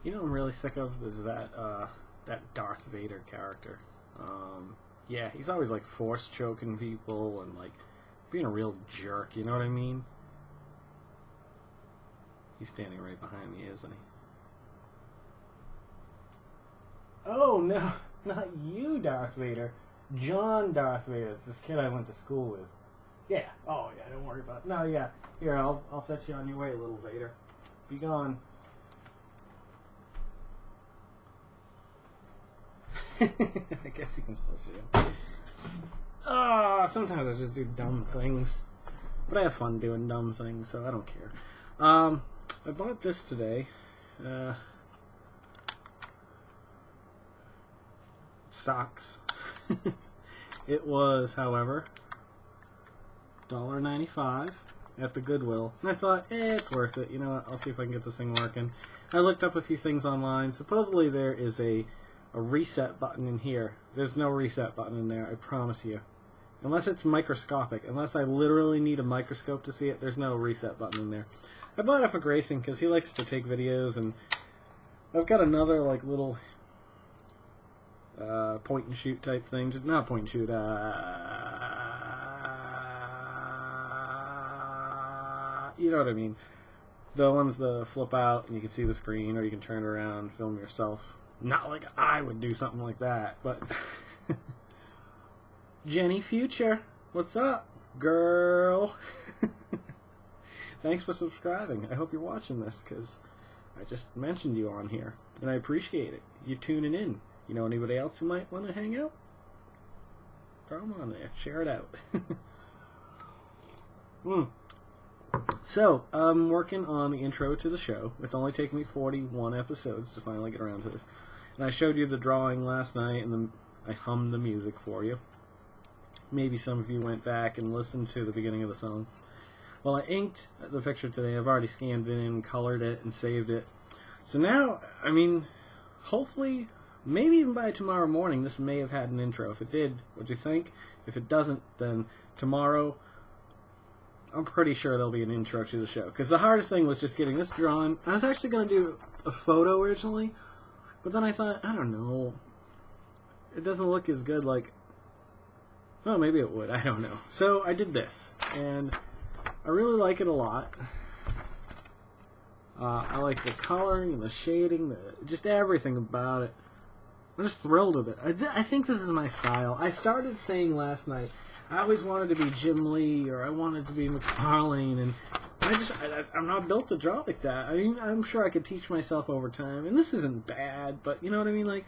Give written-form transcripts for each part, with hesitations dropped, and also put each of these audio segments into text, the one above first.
You know what I'm really sick of is that Darth Vader character. Yeah, he's always like force choking people and like being a real jerk, you know what I mean? He's standing right behind me, isn't he? Oh no, not you, Darth Vader. John Darth Vader. It's this kid I went to school with. Yeah. Oh yeah, don't worry about it. No, yeah. Here, I'll set you on your way, little Vader. Be gone. I guess you can still see him. Sometimes I just do dumb things. But I have fun doing dumb things, so I don't care. I bought this today. Socks. It was, however, $1.95 at the Goodwill. And I thought, it's worth it. You know what? I'll see if I can get this thing working. I looked up a few things online. Supposedly there is a reset button in here. There's no reset button in there, I promise you. Unless it's microscopic. Unless I literally need a microscope to see it, there's no reset button in there. I bought it for Grayson because he likes to take videos, and I've got another like little point and shoot type thing. Just not point and shoot. You know what I mean. The ones that flip out and you can see the screen, or you can turn it around and film yourself. Not like I would do something like that, but Jenny Future, what's up, girl? Thanks for subscribing. I hope you're watching this, because I just mentioned you on here, and I appreciate it. You tuning in. You know anybody else who might want to hang out? Throw them on there. Share it out. So, I'm working on the intro to the show. It's only taken me 41 episodes to finally get around to this. And I showed you the drawing last night, and I hummed the music for you. Maybe some of you went back and listened to the beginning of the song. Well, I inked the picture today. I've already scanned it in, colored it, and saved it. So now, I mean, hopefully, maybe even by tomorrow morning, this may have had an intro. If it did, what'd you think? If it doesn't, then tomorrow, I'm pretty sure there'll be an intro to the show. Because the hardest thing was just getting this drawn. I was actually going to do a photo originally, but then I thought, I don't know. It doesn't look as good like... Well, maybe it would. I don't know. So I did this, and I really like it a lot. I like the coloring and the shading, just everything about it. I'm just thrilled with it. I think this is my style. I started saying last night, I always wanted to be Jim Lee, or I wanted to be McFarlane, and I'm not built to draw like that. I mean, I'm sure I could teach myself over time, and this isn't bad, but you know what I mean? Like,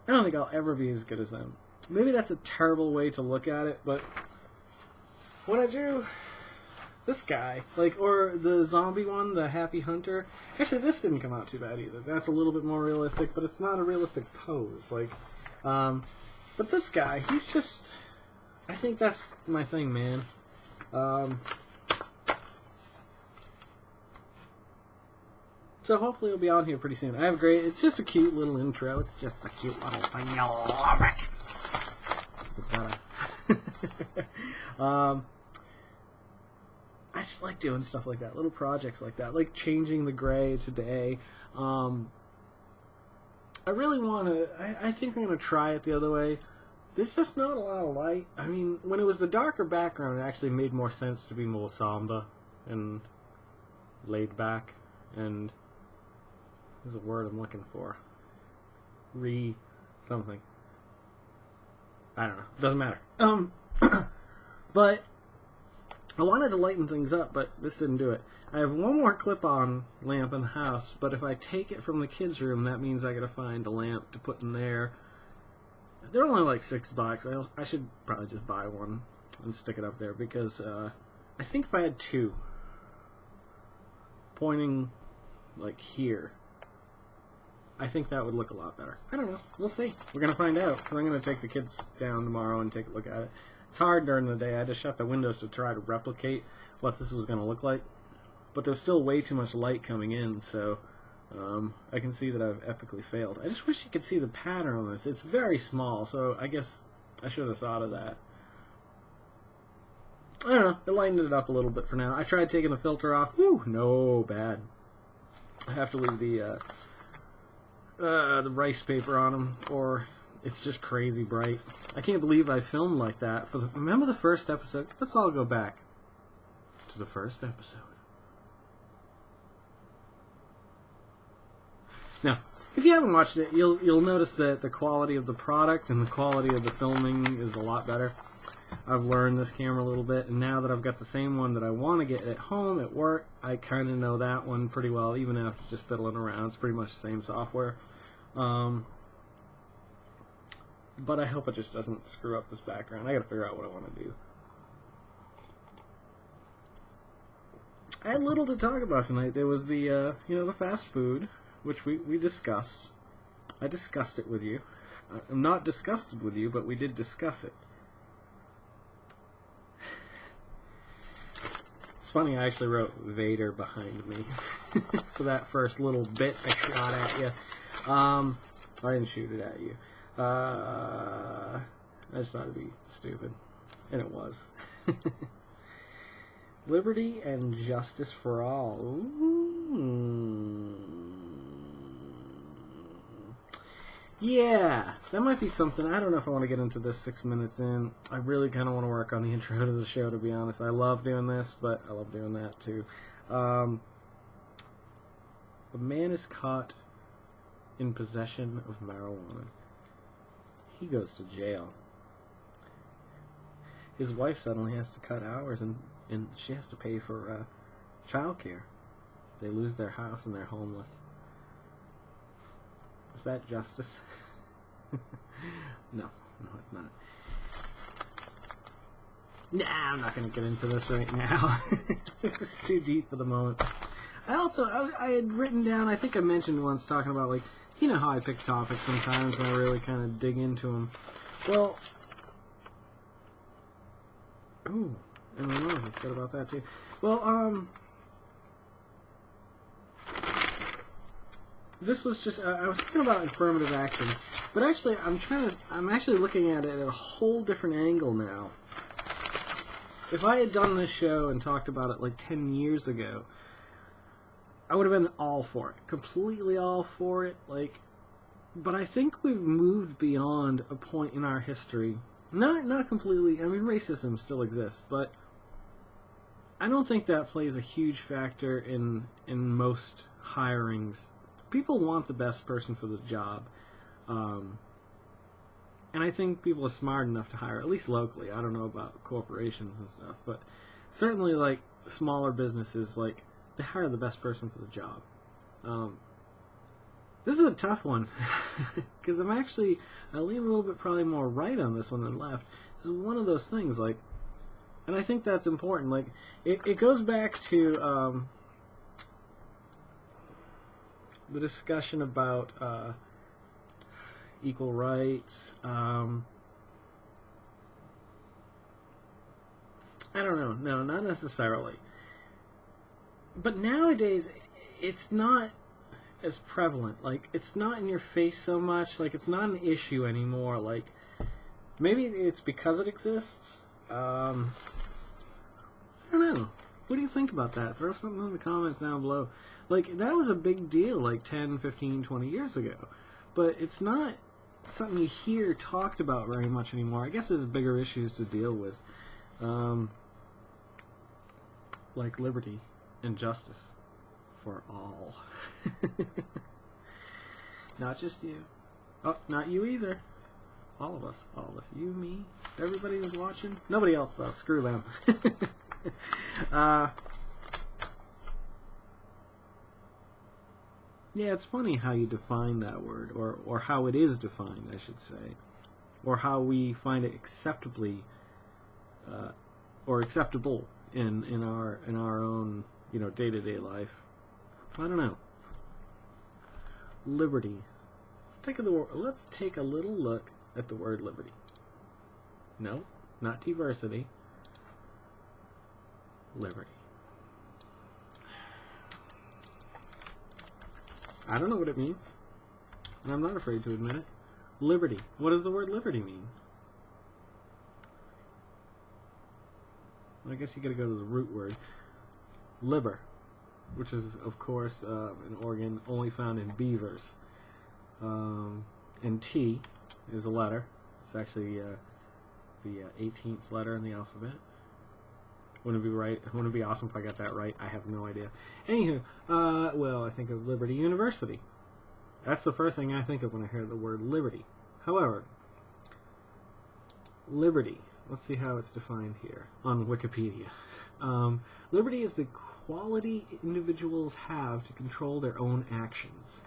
I don't think I'll ever be as good as them. Maybe that's a terrible way to look at it, but when I drew this guy, like, or the zombie one, the Happy Hunter, actually this didn't come out too bad either. That's a little bit more realistic, but it's not a realistic pose. Like, but this guy, he's just, I think that's my thing, man. So hopefully it'll be on here pretty soon. I have it's just a cute little intro. It's just a cute little thing. I love it. I just like doing stuff like that, little projects like that, like changing the gray today. I really want to, I think I'm going to try it the other way. There's just not a lot of light. I mean, when it was the darker background, it actually made more sense to be more somber and laid back, and there's a word I'm looking for. Something. I don't know. Doesn't matter. But I wanted to lighten things up, but this didn't do it. I have one more clip-on lamp in the house, but if I take it from the kids' room, that means I gotta find a lamp to put in there. They're only like $6. I should probably just buy one and stick it up there, because I think if I had two pointing like here, I think that would look a lot better. I don't know. We'll see. We're going to find out. I'm going to take the kids down tomorrow and take a look at it. It's hard during the day. I had to shut the windows to try to replicate what this was going to look like. But there's still way too much light coming in, so I can see that I've epically failed. I just wish you could see the pattern on this. It's very small, so I guess I should have thought of that. I don't know. It lightened it up a little bit for now. I tried taking the filter off. Whew, no, bad. I have to leave the the rice paper on them, or it's just crazy bright. I can't believe I filmed like that. Remember the first episode? Let's all go back to the first episode. Now, if you haven't watched it, you'll notice that the quality of the product and the quality of the filming is a lot better. I've learned this camera a little bit, and now that I've got the same one that I want to get at home, at work, I kind of know that one pretty well, even after just fiddling around. It's pretty much the same software. But I hope it just doesn't screw up this background. I gotta figure out what I want to do. I had little to talk about tonight. There was the, the fast food, which we discussed. I discussed it with you. I'm not disgusted with you, but we did discuss it. It's funny, I actually wrote Vader behind me for that first little bit I shot at you. I didn't shoot it at you. I just thought it'd be stupid. And it was. Liberty and justice for all. Ooh. Yeah, that might be something. I don't know if I want to get into this 6 minutes in. I really kind of want to work on the intro to the show, to be honest. I love doing this, but I love doing that too. A man is caught in possession of marijuana. He goes to jail. His wife suddenly has to cut hours, and she has to pay for child care. They lose their house and they're homeless. Is that justice? No, it's not. Nah, I'm not going to get into this right now. This is too deep for the moment. I had written down, I think I mentioned once, talking about, like, you know how I pick topics sometimes and I really kind of dig into them. Well, ooh, and I know I said about that too. Well, this was just, I was thinking about affirmative action, but actually I'm actually looking at it at a whole different angle now. If I had done this show and talked about it like 10 years ago, I would have been all for it, completely all for it, like, but I think we've moved beyond a point in our history. Not completely, I mean, racism still exists, but I don't think that plays a huge factor in most hirings. People want the best person for the job, and I think people are smart enough to hire, at least locally. I don't know about corporations and stuff, but certainly, like, smaller businesses, like, they hire the best person for the job. This is a tough one, because I lean a little bit probably more right on this one than left. This is one of those things, like, and I think that's important. Like, it goes back to the discussion about equal rights. I don't know. No, not necessarily. But nowadays, it's not as prevalent. Like, it's not in your face so much. Like, it's not an issue anymore. Like, maybe it's because it exists. I don't know. What do you think about that? Throw something in the comments down below. Like, that was a big deal like 10, 15, 20 years ago. But it's not something you hear talked about very much anymore. I guess there's bigger issues to deal with. Like liberty and justice for all. Not just you. Oh, not you either. All of us. All of us. You, me, everybody who's watching. Nobody else, though. Screw them. Yeah, it's funny how you define that word, or how it is defined, I should say, or how we find it acceptably, or acceptable in our own, day-to-day life. I don't know. Liberty. Let's take a little look at the word liberty. No, not diversity. Liberty. I don't know what it means, and I'm not afraid to admit it. Liberty. What does the word liberty mean? I guess you gotta go to the root word. Liber, which is, of course, an organ only found in beavers. And T is a letter. It's actually the 18th letter in the alphabet. Wouldn't it be right? Wouldn't it be awesome if I got that right? I have no idea. Anywho, well, I think of Liberty University. That's the first thing I think of when I hear the word liberty. However, liberty. Let's see how it's defined here on Wikipedia. Liberty is the quality individuals have to control their own actions.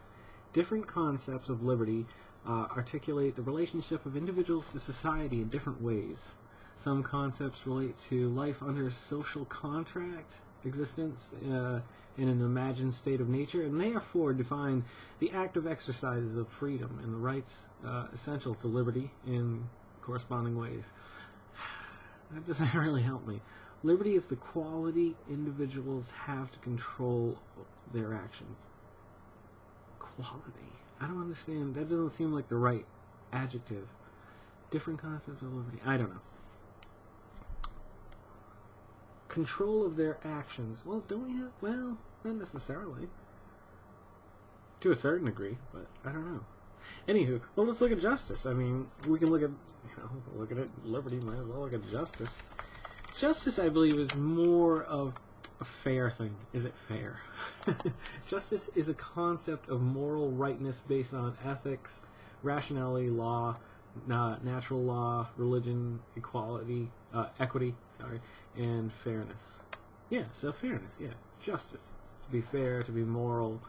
Different concepts of liberty articulate the relationship of individuals to society in different ways. Some concepts relate to life under social contract, existence in an imagined state of nature, and therefore define the active exercises of freedom and the rights essential to liberty in corresponding ways. That doesn't really help me. Liberty is the quality individuals have to control their actions. Quality. I don't understand. That doesn't seem like the right adjective. Different concepts of liberty. I don't know. Control of their actions. Well, don't we have... Well, not necessarily. To a certain degree, but I don't know. Anywho, well, let's look at justice. I mean, we can look at... look at it. Liberty, might as well look at justice. Justice, I believe, is more of a fair thing. Is it fair? Justice is a concept of moral rightness based on ethics, rationality, law, natural law, religion, equality, equity, and fairness. Yeah, so fairness, yeah. Justice. To be fair, to be moral,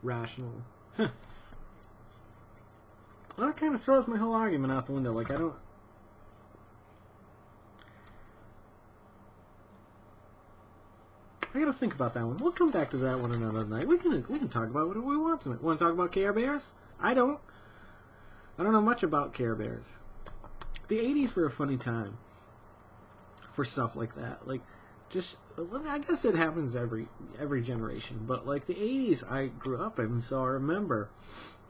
rational. Well, that kind of throws my whole argument out the window. Like, I gotta think about that one. We'll come back to that one another night. We can talk about whatever we want tonight. Want to talk about Care Bears? I don't know much about Care Bears. The 80s were a funny time for stuff like that. Like, just, I guess it happens every generation, but like the 80s I grew up in, so I remember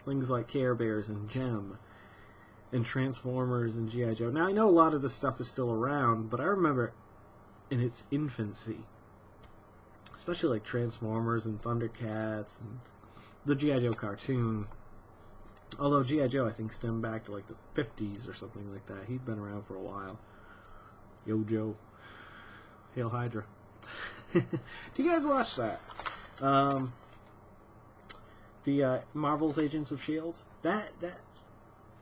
things like Care Bears and Gem and Transformers and G.I. Joe. Now, I know a lot of this stuff is still around, but I remember in its infancy, especially like Transformers and Thundercats and the G.I. Joe cartoon. Although G.I. Joe, I think, stemmed back to like the 50s or something like that. He'd been around for a while. Yo, Joe. Hail Hydra. Do you guys watch that? The Marvel's Agents of S.H.I.E.L.D. That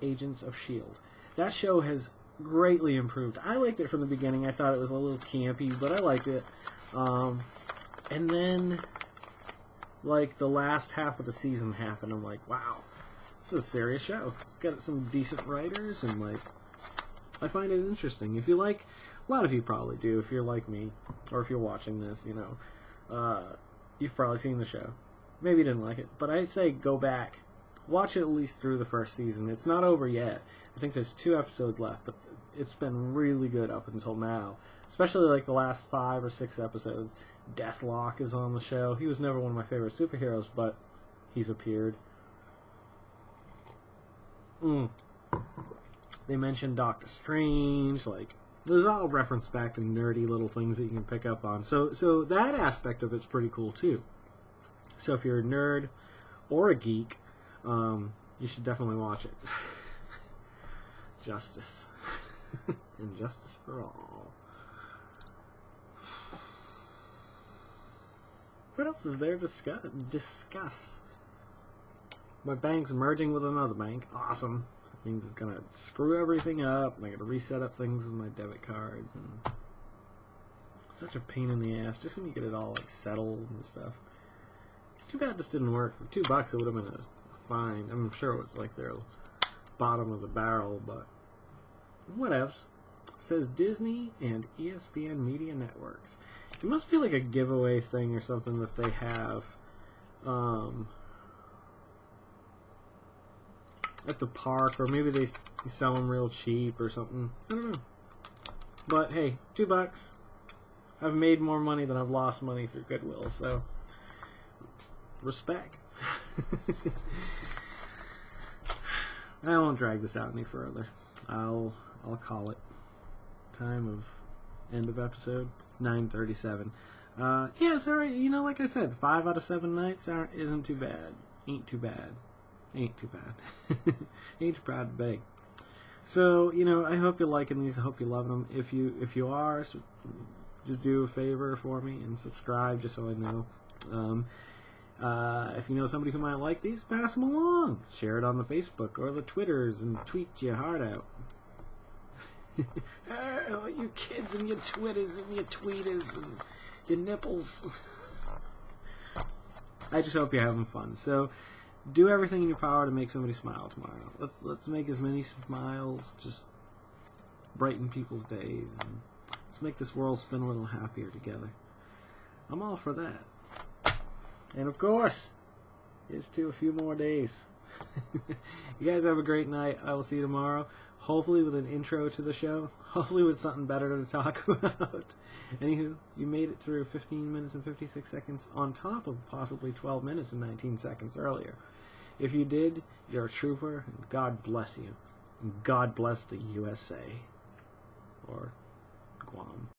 Agents of S.H.I.E.L.D. That show has greatly improved. I liked it from the beginning. I thought it was a little campy, but I liked it. And then, like, the last half of the season happened. I'm like, wow, this is a serious show. It's got some decent writers, and, like, I find it interesting. If you like, a lot of you probably do, if you're like me, or if you're watching this, you know, you've probably seen the show. Maybe you didn't like it, but I say go back. Watch it at least through the first season. It's not over yet. I think there's 2 episodes left, but it's been really good up until now. Especially like the last 5 or 6 episodes. Deathlock is on the show. He was never one of my favorite superheroes, but he's appeared. They mentioned Doctor Strange. Like, there's all reference back to nerdy little things that you can pick up on. So that aspect of it's pretty cool too. So if you're a nerd or a geek, you should definitely watch it. Justice. And justice for all. What else is there to discuss? My bank's merging with another bank. Awesome. That means it's going to screw everything up, and I got to reset up things with my debit cards, and such a pain in the ass, just when you get it all like settled and stuff. It's too bad this didn't work. For $2 it would have been a fine. I'm sure it was like their bottom of the barrel, but whatevs. It says Disney and ESPN Media Networks. It must be like a giveaway thing or something that they have at the park, or maybe they sell them real cheap or something. I don't know. But hey, $2. I've made more money than I've lost money through Goodwill, so respect. I won't drag this out any further. I'll call it. Time of end of episode 9:37. Yeah, sorry. You know, like I said, 5 out of 7 nights isn't too bad. Ain't too bad. Ain't too bad. Ain't too proud to beg. So, I hope you're liking these. I hope you're loving them. If you are, just do a favor for me and subscribe, just so I know. If you know somebody who might like these, pass them along. Share it on the Facebook or the Twitters and tweet your heart out. Oh, you kids and your Twitters and your tweeters and your nipples. I just hope you're having fun. So, do everything in your power to make somebody smile tomorrow. Let's make as many smiles, just brighten people's days, and let's make this world spin a little happier together. I'm all for that. And of course, here's to a few more days. You guys have a great night. I will see you tomorrow. Hopefully with an intro to the show. Hopefully with something better to talk about. Anywho, you made it through 15 minutes and 56 seconds on top of possibly 12 minutes and 19 seconds earlier. If you did, you're a trooper, and God bless you. And God bless the USA. Or Guam.